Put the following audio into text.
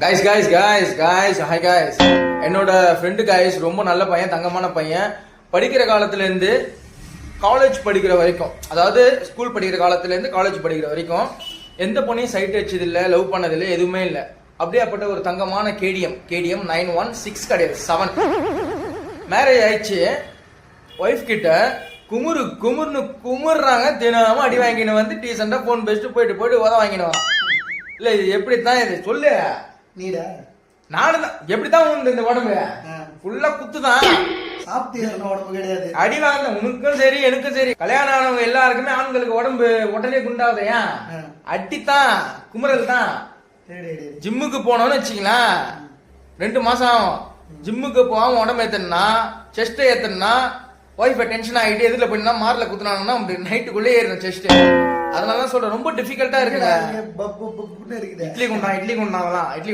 Guys guys guys guys hi guys, என்னோட friend guys ரொம்ப நல்ல பையன், தங்கமான பையன். படிக்கிற காலத்துல இருந்து காலேஜ் படிக்கிற வரைக்கும், அதாவது ஸ்கூல் படிக்கிற காலத்துல இருந்து காலேஜ் படிக்கிற வரைக்கும் எந்த பொண்ணையும் சைட் அடிச்சது இல்ல, லவ் பண்ணதில்லை, எதுவுமே இல்லை. அப்படியாப்பட்ட ஒரு தங்கமான கேடிஎம் 916 கிடையாது 7. மேரேஜ் ஆயிடுச்சு. ஒய்ஃப் கிட்ட குமுறுன்னு குமுறாங்க. தினமும் அடி வாங்கினு வந்து டீசெண்டா போன் பேசிட்டு போயிட்டு உத வாங்கிடுவான். இல்ல இது எப்படித்தான் இது சொல்லு நீடா நானும் தான் எப்படித்தான் உண்டு இந்த உடம்பு ஃபுல்லா குத்துதான். சாப்பிட்டு உடம்பு கிடையாது. அடி வாங்க உனக்கும் சரி எனக்கும் சரி, கல்யாணம் ஆனவங்க எல்லாருக்குமே ஆண்களுக்கு உடம்பு உடனே குண்டாவது. ஏன் அடித்தான் குமுறல் தான். ஜிம்முக்கு போனோம்னு வச்சுக்கலாம் 2 மாசம் ஆகும். ஜிம்முக்கு போகாம உடம்பு ஏத்தனா, செஸ்ட் ஏத்தனா, ஒய்ஃபை டென்ஷன் ஆகிட்டு எதிரில் போயினா மார்ல குத்துனாங்கன்னா நைட்டுக்குள்ளே ஏறிடும் செஸ்ட். அதனால தான் சொல்றேன், ரொம்ப டிஃபிகல்ட்டா இருக்குங்க. இருக்குது இட்லி குண்டான் இட்லி குண்டாங்கலாம் இட்லி